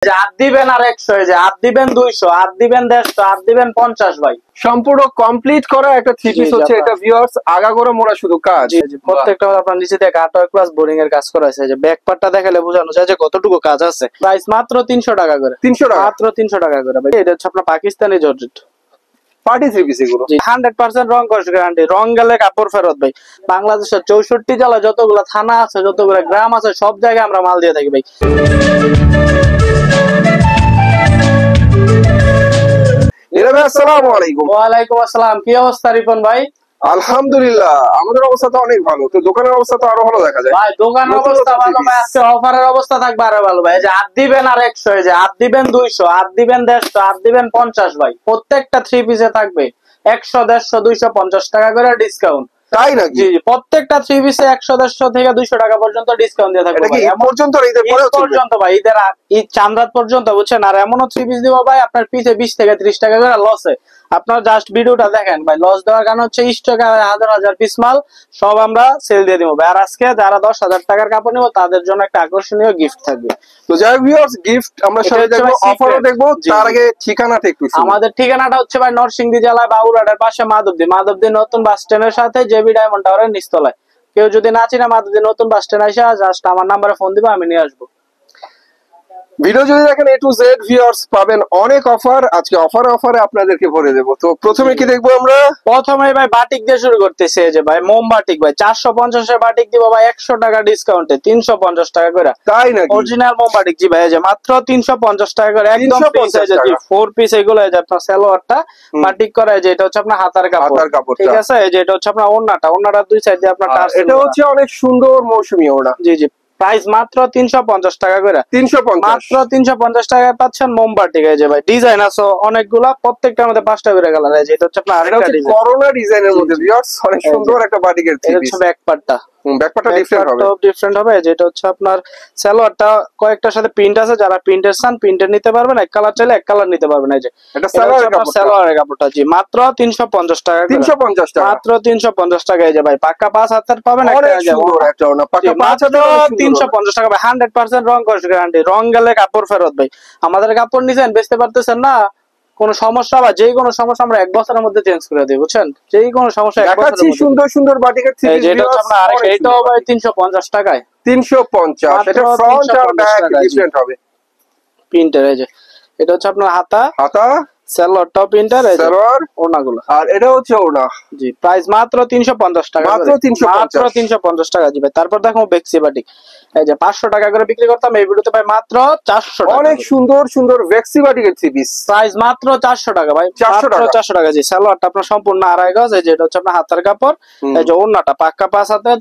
হাত দিবেন আর 100, এই যে হাত দিবেন 200, হাত দিবেন 150, হাত দিবেন 50 ভাই। সম্পূর্ণ কমপ্লিট করা একটা থ্রি পিস হচ্ছে এটা ভিউয়ার্স, আগাগোড়া মোড়া শুধু কাজ। প্রত্যেকটা আপনার নিচে থেকে কাটওয়ার্ক প্লাস বোরিং এর কাজ করা আছে। যে ব্যাক পার্টটা দেখালে বোঝানো যায় যে কতটুকু কাজ আছে। প্রাইস মাত্র 300 টাকা করে। 300 টাকা, মাত্র 300 টাকা করে ভাই। এটা হচ্ছে আপনার Pakistani georgette party three piece এগুলো। 100% রং কস গ্যারান্টি, রং গেলে কাপড় ফেরত ভাই। বাংলাদেশের 64 জেলা যতগুলো থানা আছে, যতগুলো গ্রাম আছে, সব জায়গায় আমরা মাল দিয়ে থাকি ভাই। আসসালামু আলাইকুম। ওয়ালাইকুম আসসালাম। কি অবস্থা রিপন ভাই? আলহামদুলিল্লাহ, আমাদের অবস্থা তো অনেক ভালো। তো দোকানের অবস্থা তো আরো ভালো দেখা যায় ভাই। দোকানের অবস্থা ভালো ভাই, আজকে অফারের অবস্থা থাকবে আরো ভালো ভাই। এই যে হাত দিবেন আর 100, এই যে হাত দিবেন 200, হাত দিবেন 150, হাত দিবেন 50 ভাই। প্রত্যেকটা থ্রি পিসে থাকবে 100, 150, 250 টাকা করে ডিসকাউন্ট। তাই নাকি? জি, প্রত্যেকটা থ্রি পিসে 100, 150 থেকে 200 টাকা পর্যন্ত ডিসকাউন্ট দিয়ে থাকবে ভাই। এমন পর্যন্ত পর্যন্ত ভাই, ঈদ চাঁদরাত পর্যন্ত, বুঝছেন। আর এমনও থ্রি পিস দিব ভাই আপনার পিসে 20 থেকে 30 টাকা করে লসে। আপনার জাস্ট ভিডিওটা দেখেন ভাই। লস দেওয়ার কারণ হচ্ছে স্টকে হাজার হাজার পিস মাল সব আমরা সেল দিয়ে দিব ভাই। আর আজকে যারা 10,000 টাকার কাপড় নিব তাদের জন্য একটা আকর্ষণীয় গিফট থাকবে। তো যাই হোক ভিউয়ার্স, গিফট আমরা সবাই দেখবো, অফারও দেখবো। তার আগে ঠিকানাটা একটু। আমাদের ঠিকানাটা হচ্ছে ভাই নরসিংদী জেলায় বাবুরহাটের পাশে মাধবদী নতুন বাস স্ট্যান্ডের সাথে জেবি ডায়মন্ড টাওয়ারের নিচতলায়। কেউ যদি না চিনে মাধবদী নতুন বাস স্ট্যান্ড আসে জাস্ট আমার নাম্বারে ফোন দিবে, আমি নিয়ে আসবো। ভিডিও যদি দেখেন A to Z ভিউয়ার্স, পাবেন অনেক অফার। আজকে অফারে আপনাদেরকে ভরে দেবো। তো প্রথমে কি দেখবো আমরা? প্রথমে ভাই বাটিক দিয়ে শুরু করতেছে। যে ভাই মোম বাটিক ভাই 450 এর বাটিক দিব ভাই 100 টাকা ডিসকাউন্টে 350 টাকা করে। তাই নাকি? অরিজিনাল মোম বাটিক জি ভাই, এই যে মাত্র 350 টাকা করে একদম পিস। এই যে 4 পিস এগুলো, এই যে আপনার সালোয়ারটা বাটিক করা, এই যে এটা হচ্ছে আপনার হাতার কাপড়, ঠিক আছে। এই যে এটা হচ্ছে আপনার ওন্নাটা দুই সাইড দিয়ে আপনার টার্সেল। এটা হচ্ছে অনেক সুন্দর মৌসুমী ওড়না। জি জি, প্রাইস মাত্র 350 টাকা করে। 350, মাত্র 350 টাকায় পাচ্ছেন মোমবাটিক। এই যে ভাই ডিজাইন আছে অনেকগুলা, প্রত্যেকটার মধ্যে 5টা করে কালার। এই যে এটা হচ্ছে আপনার আরেকটা ডিজাইন, করোনা ডিজাইনের মধ্যে ভিউয়ার্স, অনেক সুন্দর একটা বাটিকের থ্রি পিস। এটা হচ্ছে ব্যাক পার্টটা ডিফারেন্ট হবে। যেটা হচ্ছে আপনার সালোয়ারটা কয়েকটার সাথে প্রিন্ট আছে। যারা প্রিন্টের চান প্রিন্টের নিতে পারবেন, এক কালার চাইলে এক কালার নিতে পারবেন। এই যে এটা সালোয়ারের কাপড়টা জি মাত্র 350 টাকা। 350 টাকা, মাত্র 350 টাকা। এই যে ভাই পাক্কা 5 হাতের পাবেন, পাক্কা 5 হাতের 350 টাকা ভাই। 100% রং কস গ্যারান্টি, রং গেলে কাপড় ফেরত ভাই। আমাদের কাপড় নিছেন বেচতে পারতেছেন না, কোন সমস্যা বা যে কোনো সমস্যা আমরা 1 বছরের মধ্যে চেঞ্জ করে দিই, বুঝছেন। যেই কোনো সমস্যা 1 বছরের মধ্যে। সুন্দর সুন্দর বাটিকের থ্রি পিস। যেটা হচ্ছে আপনার আরেকটা, এটাও ভাই 350 টাকায়। 350, এটা ফ্রন্ট আর ব্যাক ডিফারেন্ট হবে প্রিন্টার। এই যে এটা হচ্ছে আপনার হাতা সালোয়ারটাও প্রিন্টার, এই সালোয়ার ওড়নাগুলো। আর এটা হচ্ছে ওড়না জি, প্রাইস মাত্র 350 টাকা। মাত্র 350 টাকা জি ভাই। তারপর দেখো বেক্সি বাটিক, এই যে 500 টাকা করে বিক্রি করতাম, এই ভিডিওতে ভাই মাত্র 400 টাকা। অনেক সুন্দর সুন্দর বেক্সি বাটিকের থ্রি পিস, প্রাইস মাত্র 400 টাকা ভাই। 400 টাকা জি। সালোয়ারটা আপনার সম্পূর্ণ আড়াই গজ। এই যে এটা হচ্ছে আপনার হাতার কাপড়, এই যে ওড়নাটা পাক্কা 5 হাতের,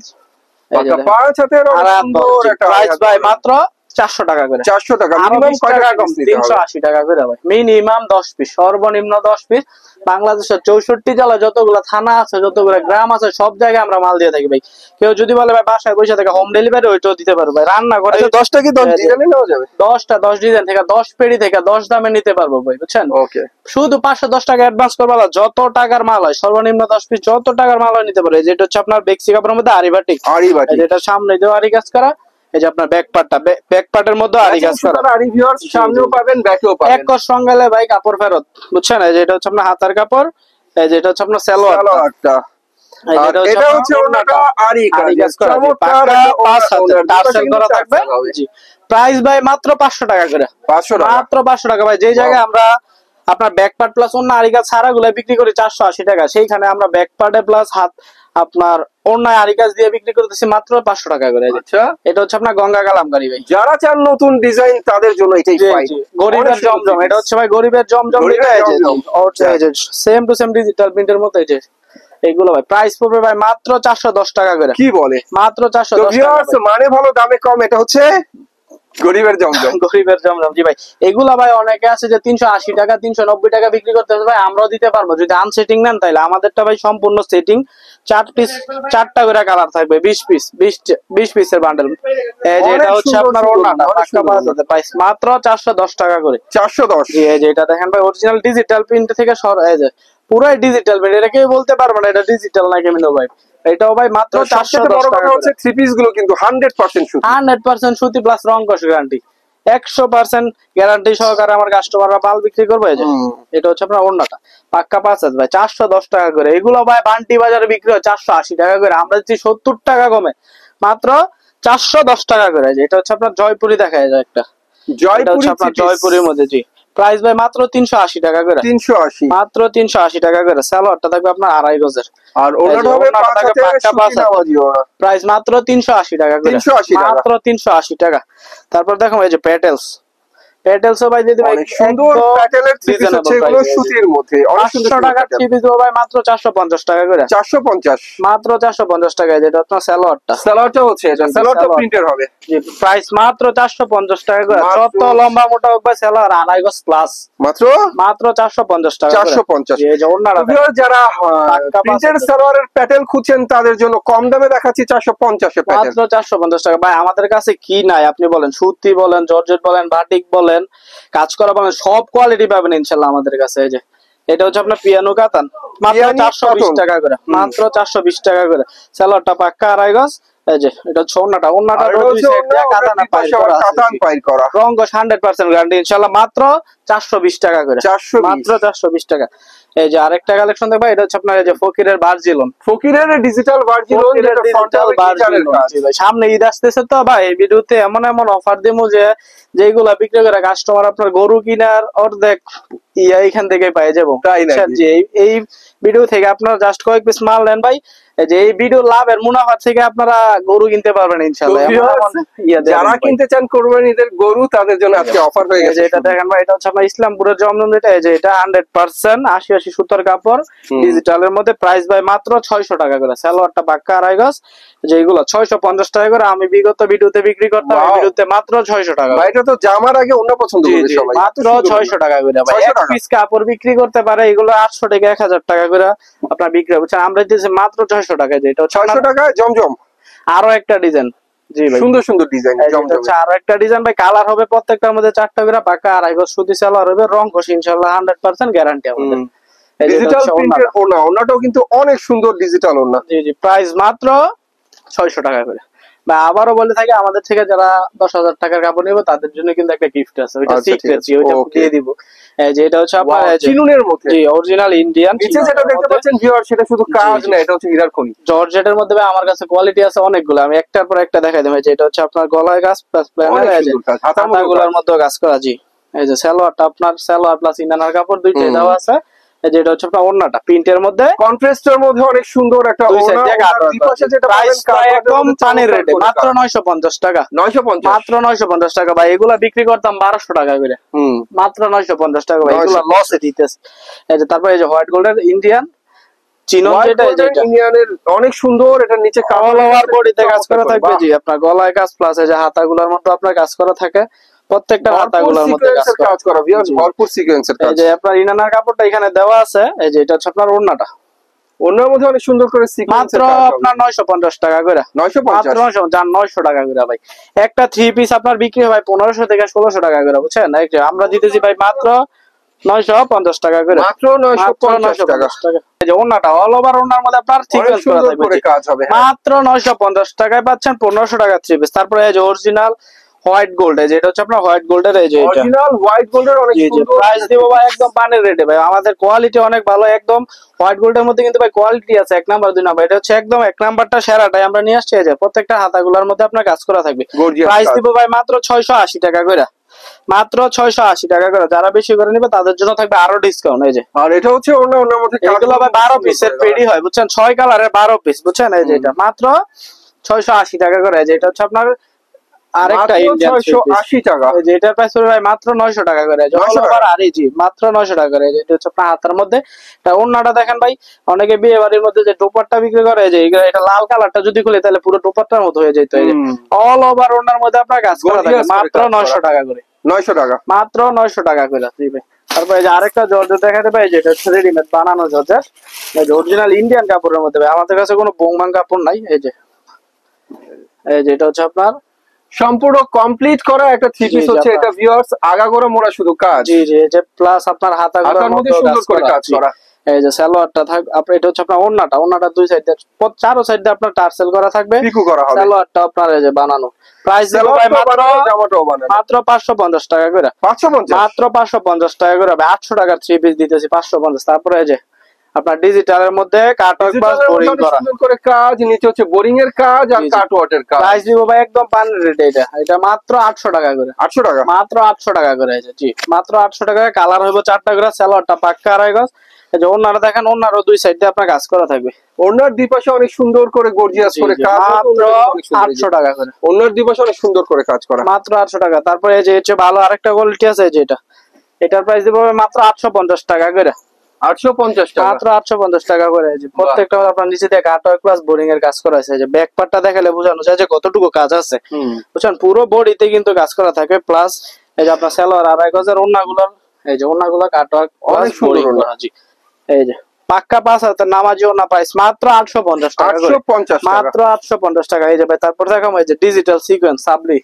পাক্কা 5 হাতের সুন্দর একটা প্রাইস ভাই মাত্র 400 টাকা করে। 400 টাকা, মিনিমাম কয় টাকা কম? 380 টাকা করে ভাই। মিনিমাম 10 পিস, সর্বনিম্ন 10 পিস। বাংলাদেশের 64 জেলা যতগুলো থানা আছে, যতগুলো গ্রাম আছে, সব জায়গায় আমরা মাল দিয়ে থাকি ভাই। কেউ যদি বলে ভাই বাসায় বসে থেকে হোম ডেলিভারি, ওইটাও দিতে পারবো ভাই। রান্না করে 10টা কি 10 ডিজাইনে নেওয়া যাবে? 10 ডিজাইন থেকে 10 পেড়ি থেকে 10 দামে নিতে পারবো ভাই, বুঝছেন। ওকে, শুধু 510 টাকা অ্যাডভান্স করবা, যত টাকার মাল হয় সর্বনিম্ন 10 পিস যত টাকার মাল হয় নিতে পারবে। যেটা হচ্ছে আপনার বেক্সি কাপড়ের মধ্যে আরি বাটিক, যেটা সামনে দিয়ে আরি কাজ করা। এই যে আপনার ব্যাক পার্টের মধ্যে আরি কাজ করা। আরি ভিউয়ার্স, সামনেও পাবেন ব্যাকেও পাবেন। এক কস সঙ্গেলে ভাই কাপড় ফেরত, বুঝছেন। এই যে এটা হচ্ছে আপনার হাতার কাপড়, এই যে এটা হচ্ছে আপনার সালোয়ারটা, এটা হচ্ছে ওড়নাটা আরি কাজ করা, পাক্কা 5 হাতের টার্সেল করা থাকবে জি। প্রাইস ভাই মাত্র 500 টাকা করে। 500 টাকা, মাত্র 500 টাকা ভাই। যেই জায়গায় আমরা আপনার ব্যাক পার্ট প্লাস অন্য আরি কাজ ছাড়া গুলো বিক্রি করি 480 টাকা, সেইখানে আমরা ব্যাক পার্টে প্লাস হাত আপনার অন্যায় আরি কাজ দিয়ে বিক্রি করতেছি মাত্র 500 টাকা করে। আচ্ছা, এটা হচ্ছে আপনার গঙ্গা কালামকারী ভাই। যারা চান নতুন ডিজাইন তাদের জন্য এটাই ফাইন। গরিবের জমজম, এটা হচ্ছে ভাই গরিবের জমজম। সেম টু সেম ডিজিটাল প্রিন্টের মতো। এই যে এইগুলো ভাই প্রাইস পড়বে ভাই মাত্র 410 টাকা করে। কি বলে? মাত্র 410 টাকা। মানে ভালো, দামে কম। এটা হচ্ছে গরিবের জমজম, গরিবের জমজম জি ভাই। এগুলা ভাই অনেকে আছে যে 380 টাকা 390 টাকা বিক্রি করতে হবে ভাই, আমরাও দিতে পারবো যদি আনসেটিং নেন তাইলে। আমাদেরটা ভাই সম্পূর্ণ সেটিং, 4 পিস 4টা করে কালার থাকবে, 20 পিসের বান্ডেল। এই যে এটা হচ্ছে আপনার ওড়নাটা পাক্কা 5 হাতের, প্রাইস মাত্র 410 টাকা করে। 410 জি। এই যে এটা দেখেন ভাই অরিজিনাল ডিজিটাল প্রিন্ট থেকে এই যে পুরাই ডিজিটাল প্রিন্ট। এটা কেউ বলতে পারবে না এটা ডিজিটাল না কেমিনো ভাই। এটাও ভাই মাত্র 410 টাকা। থ্রি পিস গুলো কিন্তু 100% সুতি, 100% সুতি প্লাস রং কস গ্যারান্টি। 100% গ্যারান্টি সহকারে আমার কাস্টমাররা মাল বিক্রি করবে। এই যে এটা হচ্ছে আপনার ওড়নাটা পাক্কা 5 হাত ভাই, 410 টাকা করে। এগুলো ভাই বান্টি বাজারে বিক্রি হয় 480 টাকা করে, আমরা দিচ্ছি 70 টাকা কমে মাত্র 410 টাকা করে। যে এটা হচ্ছে আপনার জয়পুরি দেখা যায় একটা, এটা হচ্ছে আপনার জয়পুরের মধ্যে। জি প্রাইস ভাই মাত্র 380 টাকা করে, 380 মাত্র 380 টাকা করে। সালোয়ারটা থাকবে আপনার 2.5 গজের, আর ওনাটা হবে 5 হাতে, প্রাইস মাত্র 380 টাকা করে, মাত্র 380 টাকা। তারপর দেখো এই যে প্যাটেলস, প্যাটেলসও ভাই যদি অনেক সুন্দর প্যাটেলের থ্রি পিস হচ্ছে এগুলো সুতির মধ্যে, অনেক সুন্দর টাকা থ্রি পিস ভাই মাত্র 450 টাকা করে, 450 মাত্র 450 টাকা। যেটা আপনার সালোয়ারটা, সালোয়ারটা হচ্ছে এটা, সালোয়ারটা প্রিন্টের হবে। জি প্রাইস মাত্র 450 টাকা করে। যত লম্বা মোটা হোক ভাই সালোয়ার 2.5 গজ প্লাস, মাত্র 450 টাকা, 450। এই যে ওন্নাটা যারা প্রিন্টের সালোয়ারের প্যাটেল খুঁজছেন তাদের জন্য কম দামে দেখাচ্ছি 450 এর প্যাটেল, মাত্র 450 টাকা। ভাই আমাদের কাছে কি নাই আপনি বলেন, সুতি বলেন, জর্জেট বলেন, বাটিক বলেন, কাজ করা বলেন, সব কোয়ালিটি পাবেন ইনশাআল্লাহ আমাদের কাছে। এই যে এটা হচ্ছে আপনার পিয়ানো কাতান, মাত্র 420 টাকা করে, মাত্র 420 টাকা করে। সালোয়ারটা পাক্কা 2.5 গজ। এই যে এটা হচ্ছে ওন্নাটা, ওন্নাটা দুই সাইড দিয়ে কাতানা পাইর করা, রং 100% গ্যারান্টি ইনশাআল্লাহ, মাত্র 420 টাকা করে, মাত্র 420 টাকা। এই যে আরেকটা কালেকশন দেখবা, এটা হচ্ছে আপনার এই যে ফকিরের ভার্জিলন, ফকিরের ডিজিটাল ভার্জিলন, যেটা ফ্রন্টাল ভার্জিলন কাজ। ভাই সামনে ঈদ আসতেছে তো ভাই, এই ভিডিওতে এমন এমন অফার দেবো যে যেগুলা বিক্রি করে কাস্টমার আপনার গরু কিনার অর্ধেক এইখান থেকে পাই যাবো। এই ভিডিও থেকে আপনারা জাস্ট কয়েক পিস মাল নেন ভাই, যে এই ভিডিও লাভের মুনাফা থেকে আপনারা গরু কিনতে পারবেন ইনশাআল্লাহ। যারা কিনতে চান কোরবানিদের গরু তাদের জন্য আজকে অফার হয়ে গেছে। এটা দেখেন ভাই, এটা হচ্ছে আপনার ইসলামপুরের জমজম, যেটা এই যে এটা 100% 80 সুতার কাপড় ডিজিটালের মধ্যে। প্রাইস ভাই মাত্র 600 টাকা করে, সালোয়ারটা পাক্কা 2.5 গজ। যেগুলো 650 টাকা করে আমি বিগত ভিডিওতে বিক্রি করতাম, এই ভিডিওতে মাত্র 600 টাকা। ভাই এটা তো জামার আগে অন্য পছন্দ করবে সবাই, মাত্র 600 টাকা করে ভাই। এক পিস কাপড় বিক্রি করতে পারে এগুলো 800 থেকে 1000 টাকা করে আপনার বিক্রি হবে, আমরা দিতেছি মাত্র 600 টাকা। যেটা 600 টাকায় জমজম। আরো একটা ডিজাইন, জি ভাই সুন্দর সুন্দর ডিজাইন জমজম। আরো একটা ডিজাইন ভাই, কালার হবে প্রত্যেকটার মধ্যে 4টা করে, পাকা 2.5 গজ সুতি সালোয়ার হবে, রং কষ ইনশাআল্লাহ 100% গ্যারান্টি আমাদের। ডিজিটাল প্রিন্টের ওড়না, ওড়নাটাও কিন্তু অনেক সুন্দর ডিজিটাল ওড়না। জি জি প্রাইস মাত্র 600 টাকা করে। বা আবারও বলে থাকি, আমাদের থেকে যারা 10,000 টাকার কাপড় নেবে তাদের জন্য কিন্তু একটা গিফট আছে, ওইটা সিক্রেট, ওইটা দিয়ে দিব। যে এটা হচ্ছে আপনার চিনুনের মধ্যে, জি অরিজিনাল ইন্ডিয়ান। নিচে যেটা দেখতে পাচ্ছেন ভিউয়ার, সেটা শুধু কাজ না, এটা হচ্ছে হীরার খনি। জর্জেটের মধ্যে ভাই আমার কাছে কোয়ালিটি আছে অনেকগুলো, আমি একটার পর একটা দেখাই দেব। যে এটা হচ্ছে আপনার গলায় কাজ প্লাস হাতাগুলোর মধ্যে কাজ করা। জি এই যে সালোয়ারটা আপনার সালোয়ার প্লাস ইনার কাপড় দুইটাই দেওয়া আছে। যেটা হচ্ছে আপনার ওড়নাটা প্রিন্টের মধ্যে, কন্ট্রাস্টের মধ্যে অনেক সুন্দর একটা ওড়না। দুপাশে যেটা একদম পানির রেটে মাত্র 950 টাকা, 950, মাত্র 950 টাকা ভাই। এগুলা বিক্রি করতাম 1200 টাকা করে, মাত্র 950 টাকা ভাই, এগুলা লসে দিতেছে। এই যে তারপর এই যে হোয়াইট গোল্ডের ইন্ডিয়ান চিনো, যেটা ইন্ডিয়ানের অনেক সুন্দর, এটা নিচে অল ওভার বডিতে কাজ করা থাকবে। জি আপনার গলায় কাজ প্লাস এই যে হাতাগুলোর মধ্যে আপনার কাজ করা থাকে, প্রত্যেকটা হাতাগুলোর মধ্যে কাজ করা, ভরপুর সিকোয়েন্সের কাজ। এই যে আপনার ইনার কাপড়টা এখানে দেওয়া আছে। এই যে এটা হচ্ছে আপনার ওড়নাটা, ওড়নার মধ্যে অনেক সুন্দর করে সিকোয়েন্স, মাত্র আপনার 950 টাকা করে, 900 টাকা করে ভাই। একটা থ্রি পিস আপনার বিক্রি হয় 1500 থেকে 1600 টাকা করে, বুঝছেন? আমরা দিতেছি ভাই মাত্র 950 টাকা করে, মাত্র 950 টাকা। এই যে ওড়নাটা অল ওভার ওড়নার মধ্যে আপনার সিকোয়েন্স করা থাকবে, কাজ হবে, মাত্র 950 টাকায় পাচ্ছেন 1500 টাকা থ্রি পিস। তারপরে এই যে অরিজিনাল হোয়াইট গোল্ড, যেটা হচ্ছে আপনার হোয়াইট গোল্ডের, এই যে এটা অরিজিনাল হোয়াইট গোল্ডের অনেক সুন্দর প্রাইস দিব ভাই একদম পানির রেটে ভাই। আমাদের কোয়ালিটি অনেক ভালো, একদম হোয়াইট গোল্ডের মধ্যে কিন্তু ভাই কোয়ালিটি আছে 1 নাম্বার 2 নাম্বার। এটা হচ্ছে একদম 1 নাম্বারটা সেরাটাই আমরা নিয়ে আসছি। এই যে প্রত্যেকটা হাতাগুলোর মধ্যে আপনার কাজ করা থাকবে। প্রাইস দিব ভাই মাত্র 680 টাকা করে, মাত্র 680 টাকা করে। যারা বেশি করে নেবে তাদের জন্য থাকবে আরো ডিসকাউন্ট। এই যে আর এটা হচ্ছে ওড়নার মধ্যে এগুলো ভাই 12 পিসের পেডি হয়, বুঝছেন? 6 কালারের 12 পিস, বুঝছেন? এই যে এটা মাত্র 680 টাকা করে। এই যে এটা হচ্ছে আপনার আরেকটা ইন্ডিয়ান 680 টাকা, যেটার প্রাইস হবে ভাই মাত্র 900 টাকা করে, জি মাত্র 900 টাকা করে। এটা হচ্ছে আপনার হাতের মধ্যে ওড়নাটা দেখেন ভাই, অনেকে বিয়ে বাড়ির মধ্যে যে দোপাট্টা বিক্রি করে, যে এটা লাল কালারটা যদি খুলে তাহলে পুরো দোপাট্টার মতো হয়ে যেত। অল ওভার ওড়নার মধ্যে আপনার কাজ করা থাকে, মাত্র 900 টাকা করে, 900 টাকা, মাত্র 900 টাকা করে। তারপরে এই যে আরেকটা জর্জেট দেখাতে পাই, যেটা হচ্ছে রেডিমেড বানানো জর্জেট, অরিজিনাল ইন্ডিয়ান কাপড়ের মধ্যে ভাই। আমাদের কাছে কোনো বোংবাং কাপড় নাই। এই যে এটা হচ্ছে আপনার সম্পূর্ণ কমপ্লিট করা একটা থ্রি পিস হচ্ছে এটা ভিউয়ার্স, আগাগোড়া মোড়া শুধু কাজ। জি জি, এই যে প্লাস আপনার হাতাগুলোর মধ্যে সুন্দর করে কাজ করা। এই যে সালোয়ারটা থাক আপনার, এটা হচ্ছে আপনার ওন্নাটা দুই সাইডে চারো সাইডে আপনার টার্সেল করা থাকবে, পিকো করা হবে। সালোয়ারটা আপনার এই যে বানানো। প্রাইস দিব ভাই মাত্র 550 টাকা করে, 550 মাত্র 550 টাকা করে। 800 টাকার 3 পিস দিতেছি 550। তারপরে এই যে আপনার ডিজিটালের মধ্যে কাটওয়ার্ক প্লাস বোরিং করা, সুন্দর করে কাজ, নিচে হচ্ছে বোরিং এর কাজ আর কাটওয়ার্কের কাজ। প্রাইস দিব ভাই একদম পানির রেট। এটা মাত্র 800 টাকা করে, 800 টাকা, মাত্র 800 টাকা করে। এই যে জি মাত্র 800 টাকা। কালার হইব 4টা করে, সালোয়ারটা পাক্কা আড়াই গজ। এই যে ওন্নাটা দেখেন, ওন্নারও দুই সাইডে আপনার কাজ করা থাকবে, ওন্নার দুই পাশে অনেক সুন্দর করে গর্জিয়াস করে কাজ, মাত্র 800 টাকা করে। ওন্নার দুই পাশে অনেক সুন্দর করে কাজ করা, মাত্র 800 টাকা। তারপরে এই যে হচ্ছে ভালো আরেকটা কোয়ালিটি আছে, এই যে এটার প্রাইস দিব মাত্র 850 টাকা করে, 850 টাকা, মাত্র 850 টাকা করে। এই যে প্রত্যেকটা আপনার নিচে দিয়ে কাটওয়ার্ক প্লাস বোরিং এর কাজ করা আছে। এই যে ব্যাক পার্টটা দেখালে বোঝানো যায় যে কতটুকু কাজ আছে, বুঝছেন? পুরো বডিতে কিন্তু কাজ করা থাকে। প্লাস এই যে আপনার সালোয়ার আড়াই গজের ওন্নাগুলোর, এই যে ওন্নাগুলো কাটওয়ার্ক অনেক সুন্দর ওন্না। জি এই যে পাক্কা 5000 নামাজি ওন্না, প্রাইস মাত্র 850 টাকা করে, 850 মাত্র 850 টাকা। এই যে ভাই তারপর দেখাবো এই যে ডিজিটাল সিকোয়েন্স সাবলি,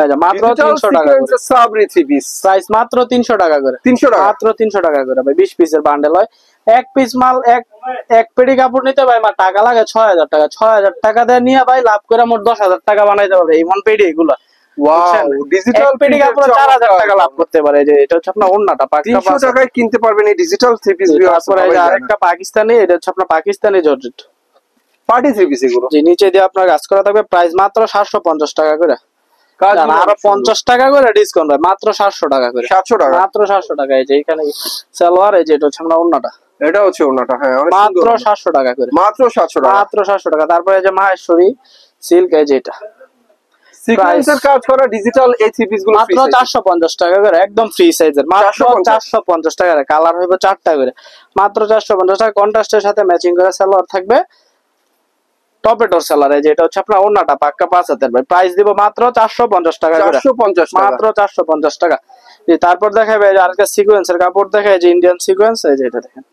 এই যে মাত্র 300 টাকা করে, সাবরি 3 পিস, প্রাইস মাত্র 300 টাকা করে, 300 টাকা, মাত্র 300 টাকা করে ভাই। 20 পিসের বান্ডেল হয়, এক পিস মাল এক পেটি কাপড় নিতে ভাই মা টাকা লাগে 6000 টাকা। 6000 টাকা দিয়ে নিয়ে ভাই লাভ করে মোট 10000 টাকা বানাইতে পারবে এই মন পেটি এগুলো। ওয়াও, ডিজিটাল পেটি কাপড় 4000 টাকা লাভ করতে পারে। যে এটা হচ্ছে আপনার ওন্নাটা পাক্কা 300 টাকায় কিনতে পারবেন এই ডিজিটাল 3 পিস। তারপরে এই যে আরেকটা পাকিস্তানি, এটা হচ্ছে আপনার পাকিস্তানি জর্জেট পার্টি 3 পিস এগুলো। জি নিচে দিয়ে আপনার কাজ করা থাকবে, প্রাইস মাত্র 750 টাকা করে। আরো 50 টাকা করে ডিসকাউন্ট ভাই, মাত্র 700 টাকা করে, 700 টাকা, মাত্র 700 টাকা। এই যে এখানে সালোয়ার, এই যে এটা হচ্ছে আপনার ওন্নাটা, এটা হচ্ছে ওন্নাটা, হ্যাঁ অনেক মাত্র সুন্দর, 700 টাকা করে, মাত্র 700 টাকা, মাত্র 700 টাকা। তারপরে এই যে মাহেশ্বরী সিল্ক, এই যে এটা সিকোয়েন্সের কাজ করা ডিজিটাল এই 3 পিস গুলো মাত্র 450 টাকা করে, একদম ফ্রি সাইজের, মাত্র 450 টাকা করে। কালার হইবে 4টা করে, মাত্র 450 টাকা। কন্ট্রাস্টের সাথে ম্যাচিং করে সালোয়ার থাকবে, টপেটোর সালোয়ার। এই যে এটা হচ্ছে আপনার ওন্নাটা পাক্কা 5 হাতের ভাই, প্রাইস দিব মাত্র 450 টাকা করে, 450 টাকা, মাত্র 450 টাকা। জি তারপর দেখাবে এই যে আরেকটা সিকোয়েন্সের কাপড় দেখায়, এই যে ইন্ডিয়ান সিকোয়েন্স, এই যে এটা দেখেন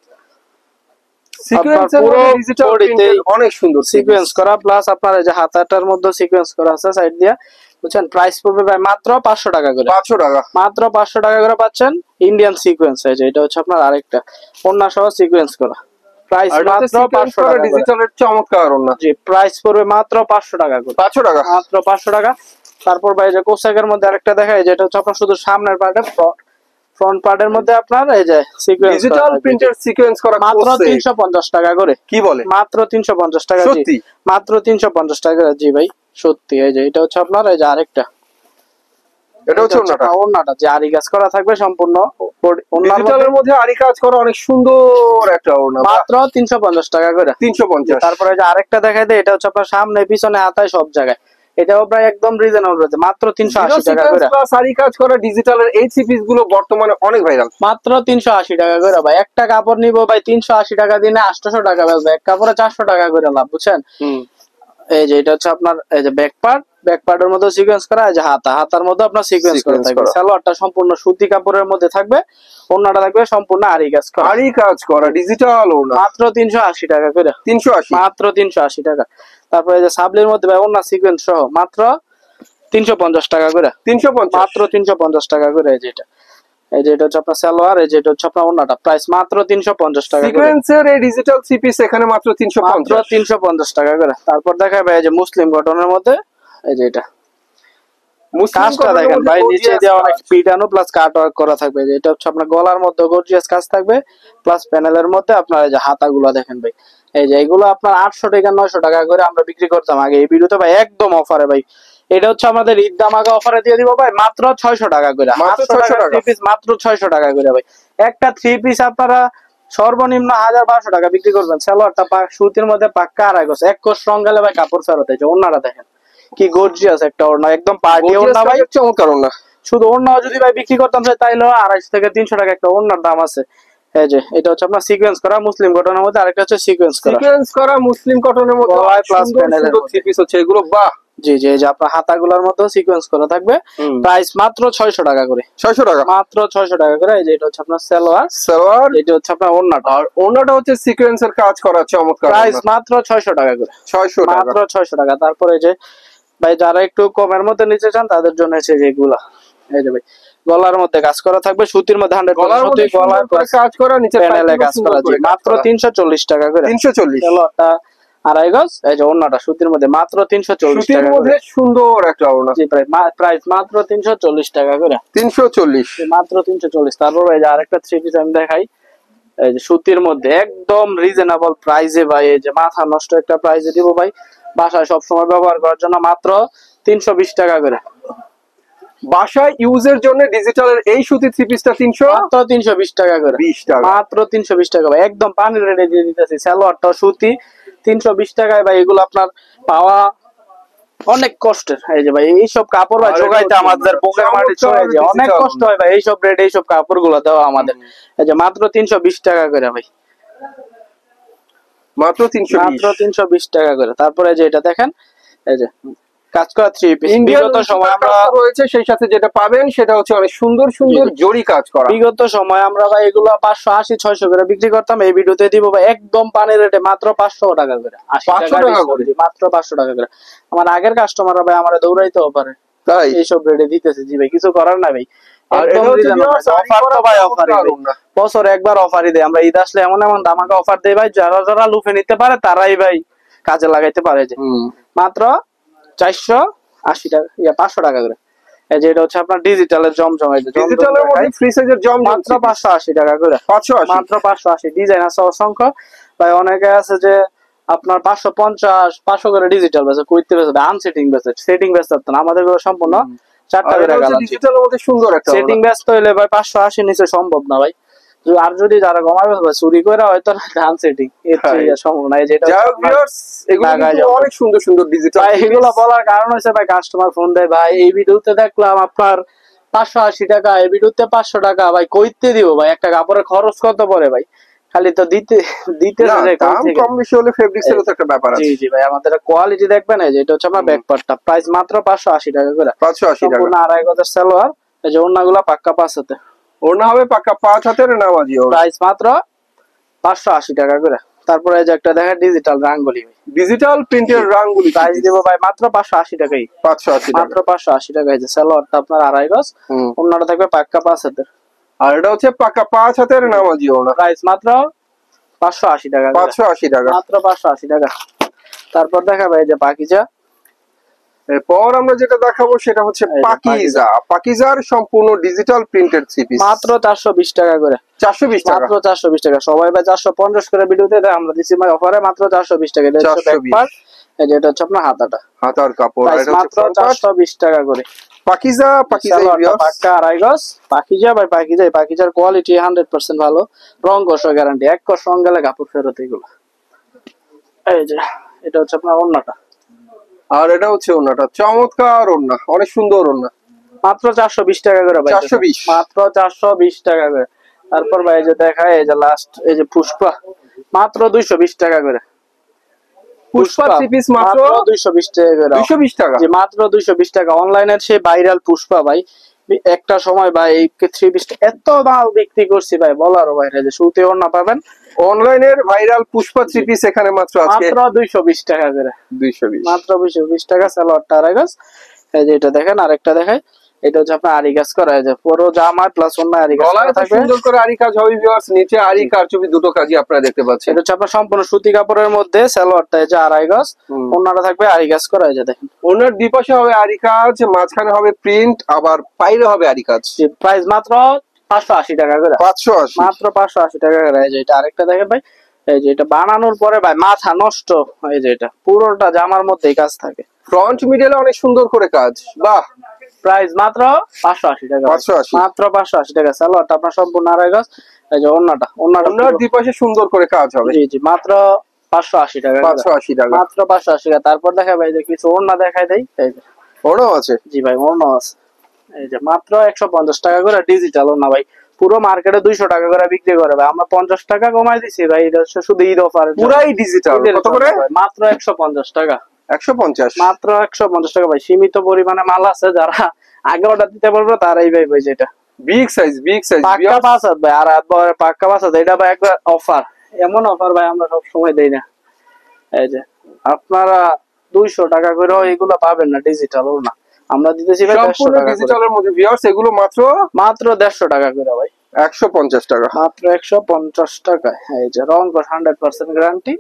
সিকোয়েন্সের পুরো ডিজিটাল বডিতে অনেক সুন্দর সিকোয়েন্স করা, প্লাস আপনার এই যে হাতাটার মধ্যে সিকোয়েন্স করা আছে সাইড দিয়ে, বুঝছেন? প্রাইস পড়বে ভাই মাত্র 500 টাকা করে, 500 টাকা, মাত্র 500 টাকা করে পাচ্ছেন ইন্ডিয়ান সিকোয়েন্স। এই যে এটা হচ্ছে আপনার আরেকটা ওন্না সহ সিকোয়েন্স করা, প্রাইস মাত্র 500 টাকা ডিজিটালের চমৎকার ওন্না। জি প্রাইস পড়বে মাত্র 500 টাকা করে, 500 টাকা, মাত্র 500 টাকা। তারপর ভাই যে কোসাকের মধ্যে আরেকটা দেখায়, যেটা হচ্ছে আপনার শুধু সামনের পার্টে, ফ্রন্ট পার্টের মধ্যে আপনার এই যে সিকোয়েন্স ডিজিটাল প্রিন্টের সিকোয়েন্স করা, মাত্র 350 টাকা করে। কি বলে? মাত্র 350 টাকা, সত্যি মাত্র 350 টাকা। জি ভাই সত্যি। এই যে এটা হচ্ছে আপনার এই যে আরেকটা, এটা হচ্ছে ওন্নাটা যে আরি কাজ করা থাকবে সম্পূর্ণ, ডিজিটালের মধ্যে আরি কাজ করা অনেক সুন্দর একটা ওন্না, মাত্র 350 টাকা করে, 350। তারপরে যে আরেকটা দেখাই দেয়, এটা হচ্ছে আপনার সামনে পিছনে হাতায় সব জায়গায়, এটাও প্রায় একদম রিজনেবল রয়েছে, মাত্র 380 টাকা করে। প্লাস আরি কাজ করা ডিজিটালের এই থ্রি পিস গুলো বর্তমানে অনেক ভাইরাল, মাত্র 380 টাকা করে ভাই। একটা কাপড় নিবো ভাই 380 টাকা দিনে 800 টাকা বেচবে, এক কাপড়ে 400 টাকা করে লাভ, বুঝছেন? এই যে এটা হচ্ছে আপনার এই যে ব্যাক পার্টের মধ্যে সিকোয়েন্স করা, এই যে হাতার মধ্যে আপনার সিকোয়েন্স করা থাকবে। সালোয়ারটা সম্পূর্ণ সুতি কাপড়ের মধ্যে থাকবে, ওন্নাটা থাকবে সম্পূর্ণ আরি কাজ করা ডিজিটাল ওন্না, মাত্র 380 টাকা করে, 380, মাত্র 380 টাকা। তারপরে এই যে সাবলির মধ্যে ভাই ওন্না সিকোয়েন্স সহ মাত্র 350 টাকা করে, 350, মাত্র 350 টাকা করে। এই যে এটা হচ্ছে আপনার সালোয়ার, এই যে এটা হচ্ছে আপনার ওন্নাটা, প্রাইস মাত্র 350 টাকা করে। সিকোয়েন্সের এই ডিজিটাল থ্রি পিস এখানে মাত্র 350 টাকা করে। তারপর দেখাবে এই যে মুসলিম কটনের মধ্যে, এই যে এটা কাজটা দেখেন ভাই, নিচে দিয়ে অনেক পিটানো প্লাস কাট ওয়ার্ক করা থাকবে। যে এটা হচ্ছে আপনার গলার মধ্যে গর্জিয়াস কাজ থাকবে, প্লাস প্যানেলের মধ্যে আপনার এই যে হাতাগুলো দেখেন ভাই, এই যে এগুলো আপনার 800 টাকা 900 টাকা করে আমরা বিক্রি করতাম আগে, এই ভিডিওতে ভাই একদম অফারে ভাই। এটা হচ্ছে আমাদের ঈদ দামাকা অফারে দিয়ে দিব ভাই, মাত্র 600 টাকা করে, মাত্র 600 টাকা করে ভাই। একটা থ্রি পিস আপনারা সর্বনিম্ন 1000-1200 টাকা বিক্রি করবেন, সালোয়ারটা সুতির মধ্যে পাক্কা আড়াই গজ, এক কোষ রং গেলে ভাই কাপড় ফেরত। এই যে ওন্নাটা দেখেন কি গর্জিয়াস একটা ওড়না, একদম পার্টি ওড়না ভাই, চমৎকার ওড়না। শুধু ওড়নাও যদি ভাই বিক্রি করতাম তাইলে 250 থেকে 300 টাকা একটা ওড়নার দাম আছে। এই যে এটা হচ্ছে আপনার সিকোয়েন্স করা মুসলিম কটনের মধ্যে, আরেকটা হচ্ছে সিকোয়েন্স করা মুসলিম কটনের মধ্যে প্লাস প্যানেলের থ্রি পিস হচ্ছে এগুলো, বাহ। জি জি, এই যে আপনার হাতাগুলোর মধ্যে সিকোয়েন্স করা থাকবে, প্রাইস মাত্র 600 টাকা করে, 600 টাকা, মাত্র 600 টাকা করে। এই যে এটা হচ্ছে আপনার সালোয়ার, এটা হচ্ছে আপনার ওড়নাটা, আর ওড়নাটা হচ্ছে সিকোয়েন্সের কাজ করা চমৎকার, প্রাইস মাত্র 600 টাকা করে, 600 টাকা, মাত্র 600 টাকা। তারপরে যে ভাই যারা একটু কমের মধ্যে নিতে চান তাদের জন্য আছে যেগুলা, এই যে ভাই গলার মধ্যে কাজ করা থাকবে, সুতির মধ্যে 100% সুতি, গলার কাজ করা, নিচে প্যানেলে কাজ করা। মাত্র 340 টাকা করে। 340। সালোয়ারটা আড়াই গজ, এই যে ওন্নাটা সুতির মধ্যে মাত্র 340 টাকা করে। সুন্দর একটা ওন্না। জি প্রাইস মাত্র 340 টাকা করে। 340, মাত্র 340। তারপর এই যে আরেকটা থ্রি পিস আমি দেখাই, এই যে সুতির মধ্যে একদম রিজনেবল প্রাইসে ভাই, এই যে মাথা নষ্ট একটা প্রাইসে দিব ভাই, বাসায় সব সময় ব্যবহার করার জন্য মাত্র 320 টাকা করে। বাসায় ইউজের জন্য ডিজিটালের এই সুতি থ্রি পিসটা 300, মাত্র 320 টাকা করে। 20 টাকা, মাত্র 320 টাকা ভাই, একদম পানির রেটে দিয়ে দিতেছি। সালোয়ারটা সুতি 320 টাকায় ভাই, এগুলো আপনার পাওয়া অনেক কষ্টের। এই যে ভাই এইসব কাপড় ভাই জোগাইতে আমাদের বুকের মাটি ছড়ে যায়, অনেক কষ্ট হয় ভাই এইসব রেটে এইসব কাপড় গুলো দেওয়া আমাদের। এই যে মাত্র 320 টাকা করে ভাই, মাত্র 320 টাকা করে। তারপরে যে এটা দেখেন, এই যে কাজ করা থ্রি পিস, বিগত সময় আমরা রয়েছে, সেই সাথে যেটা পাবেন সেটা হচ্ছে অনেক সুন্দর সুন্দর জরি কাজ করা। বিগত সময় আমরা ভাই এগুলো 580 600 করে বিক্রি করতাম, এই ভিডিওতে দিব ভাই একদম পানির রেটে মাত্র 500 টাকা করে। 80 টাকা করে, মাত্র 500 টাকা করে। আমার আগের কাস্টমাররা ভাই আমারে দৌড়াইতেও পারে, তাই এইসব রেটে দিতেছে। জি ভাই, কিছু করার না ভাই, একদম অফার তো ভাই অফারই, বছর একবার অফারই দেয়। আমরা ঈদ আসলে এমন এমন দামাকা অফার দেই ভাই, যারা যারা লুফে নিতে পারে তারাই ভাই কাজে লাগাইতে পারে। যে মাত্র 480 টাকা, 500 টাকা করে। এই যে এটা হচ্ছে আপনার ডিজিটালের জমজম, এই যে ডিজিটালের মধ্যে ফ্রি সাইজের জমজম মাত্র 580 টাকা করে। 580, মাত্র 580। ডিজাইন আছে অসংখ্য ভাই, অনেকে আছে যে আপনার 550 500 করে ডিজিটাল বেচে, কইতে বেচে আনসেটিং বেচে, সেটিং বেচতে না। আমাদের গুলো সম্পূর্ণ 4টা করে কালার। ডিজিটালের মধ্যে সুন্দর একটা সেটিং ব্যস্ত হইলে ভাই 580 নিচে সম্ভব না ভাই। আর যদি যারা কমাবে চুরি করে হয়তো ধান সেটিং এর সম্ভব না। যেটা অনেক সুন্দর সুন্দর ডিজিটাল, এগুলো বলার কারণ হচ্ছে ভাই কাস্টমার ফোন দেয়, ভাই এই ভিডিওতে দেখলাম আপনার 580 টাকা, এই ভিডিওতে 500 টাকা, ভাই কইতে দিব ভাই, একটা কাপড়ের খরচ কত পড়ে ভাই, খালি তো দিতে দাম কম বেশি হলে ফেব্রিক্স এর তো একটা ব্যাপার আছে। জি জি ভাই, আমাদের কোয়ালিটি দেখবেন। এই যে এটা হচ্ছে আমার ব্যাক পার্টটা, প্রাইস মাত্র 580 টাকা করে। 580 টাকা, আড়াই গজের সালোয়ার। এই যে ওন্নাগুলো পাক্কা 5 হাতে, ওড়না হবে পাক্কা 5 হাতের নামাজি, প্রাইস মাত্র 580 টাকা করে। তারপরে এই যে একটা দেখেন ডিজিটাল রাঙ্গুলি, ডিজিটাল প্রিন্টের রাঙ্গুলি, প্রাইস দেব ভাই মাত্র 580 টাকাই। 580 মাত্র 580 টাকা। এই যে সালোয়ারটা আপনার আড়াই গজ, ওন্নাটা থাকবে পাক্কা 5 হাতের, আর এটা হচ্ছে পাক্কা 5 হাতের নামাজি ওড়না, প্রাইস মাত্র 580 টাকা। 580 টাকা, মাত্র 580 টাকা। তারপর দেখাবো এই যে পাকিজা। এরপর আমরা যেটা দেখাবো সেটা হচ্ছে পাকিজা। পাকিজার সম্পূর্ণ ডিজিটাল প্রিন্টেড থ্রি পিস, মাত্র 420 টাকা করে। 420 টাকা, মাত্র 420 টাকা। সবাই ভাই 450 করে ভিডিওতে দেয়, আমরা দিছি ভাই অফারে মাত্র 420 টাকা। এই যে এটা হচ্ছে আপনার হাতার কাপড়, আর এটা হচ্ছে মাত্র 420 টাকা করে। পাকিজা পাক্কা আড়াই গজ পাকিজা ভাই। পাকিজার কোয়ালিটি 100% ভালো, রং কষা গ্যারান্টি, এক কষ রং গেলে কাপড় ফেরত এগুলো। এই যে এটা হচ্ছে আপনার ওন্নাটা, আর এটা হচ্ছে ওন্নাটা, চমৎকার ওন্না, অনেক সুন্দর ওন্না, মাত্র 420 টাকা করে ভাই। 420, মাত্র 420 টাকা করে। তারপর ভাই যে দেখায় এই যে লাস্ট এই যে পুষ্পা, মাত্র 220 টাকা করে। পুষ্পা থ্রি পিস মাত্র 220 টাকা করে। 220 টাকা, জি মাত্র 220 টাকা। অনলাইনের সেই ভাইরাল পুষ্পা ভাই, একটা সময় ভাই এই থ্রি পিস এত মাল বিক্রি করছি ভাই বলারও বাইরে, যে শুতে ওড়না পাবেন। অনলাইনের ভাইরাল পুষ্পা থ্রি পিস এখানে মাত্র আজকে মাত্র 220 টাকা করে। 220, মাত্র 220 টাকা। সালোয়ারটা আড়াই গজ। এই যে এটা দেখেন, আরেকটা দেখাই, এটা হচ্ছে আপনার আরি কাজ করা, যে পুরো জামা প্লাস ওন্না আরি কাজ করা থাকবে, সুন্দর করে আরি কাজ হবে ভিউয়ার্স। নিচে আরি কারচুপি দুটো কাজই আপনারা দেখতে পাচ্ছেন। এটা হচ্ছে আপনার সম্পূর্ণ সুতি কাপড়ের মধ্যে, সালোয়ারটা এই যে আড়াই গজ, ওন্নাটা থাকবে আরি কাজ করা। এই যে দেখেন, ওন্নার দুই পাশে হবে আরি কাজ, মাঝখানে হবে প্রিন্ট, আবার বাইরে হবে আরি কাজ। প্রাইস মাত্র 580 টাকা করে। 580, মাত্র 580 টাকা করে। এই যে এটা আরেকটা দেখেন ভাই, এই যে এটা বানানোর পরে ভাই মাথা নষ্ট। এই যে এটা পুরোটা জামার মধ্যেই কাজ থাকে, ফ্রন্ট মিডলে অনেক সুন্দর করে কাজ, বাহ। প্রাইস মাত্র 580 টাকা। 580, মাত্র 580 টাকা। সালোয়ারটা আপনার সম্পূর্ণ আড়াই গজ। এই যে ওন্নাটা দুই পাশে সুন্দর করে কাজ হবে। জি জি, মাত্র 580 টাকা। 580 টাকা, মাত্র 580 টাকা। তারপর দেখা ভাই যে কিছু ওন্না দেখাই দেই। এই যে ওড়নাও আছে, জি ভাই ওন্না আছে। এই যে মাত্র 150 টাকা করে ডিজিটাল ওন্না ভাই। পুরো মার্কেটে 200 টাকা করে বিক্রি করে ভাই, আমরা 50 টাকা কমাই দিছি ভাই। এটা শুধু ঈদ অফার, পুরাই ডিজিটাল। কত করে? মাত্র 150 টাকা। 150, মাত্র 150 টাকা ভাই। সীমিত পরিমাণে মাল আছে, যারা আগে অর্ডার দিতে পারবে তারাই ভাই ভাই। যেটা বিগ সাইজ পাক্কা 5 হাত ভাই, আর পাক্কা 5 হাত, এটা ভাই একবার অফার, এমন অফার ভাই আমরা সব সময় দেই না। এই যে আপনারা 200 টাকা করে এগুলো পাবেন না ডিজিটাল ওড়না, আমরা দিতেছি ভাই 150 সম্পূর্ণ টাকা করে। ডিজিটালের মধ্যে ভিউয়ার্স, এগুলো মাত্র মাত্র 150 টাকা করে ভাই, 150 টাকা। মাত্র 150 টাকা। এই যে রং কস 100% গ্যারান্টি,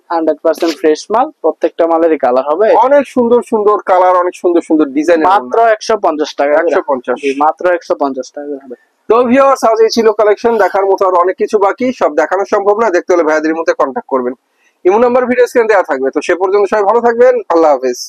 100% ফ্রেশ মাল, প্রত্যেকটা মালেরই কালার হবে। অনেক সুন্দর সুন্দর কালার, অনেক সুন্দর সুন্দর ডিজাইন, মাত্র 150 টাকা করে। 150। জি, মাত্র 150 টাকা করে হবে। তো ভিউয়ার্স, আজ এই ছিল কালেকশন। দেখার মতো আর অনেক কিছু বাকি, সব দেখানো সম্ভব না, দেখতে হলে ভাইয়াদের মধ্যে কন্ট্যাক্ট করবেন। ইমো নাম্বার ভিডিও স্ক্রিনে দেওয়া থাকবে। তো সে পর্যন্ত সবাই ভালো থাকবেন, আল্লাহ হাফেজ।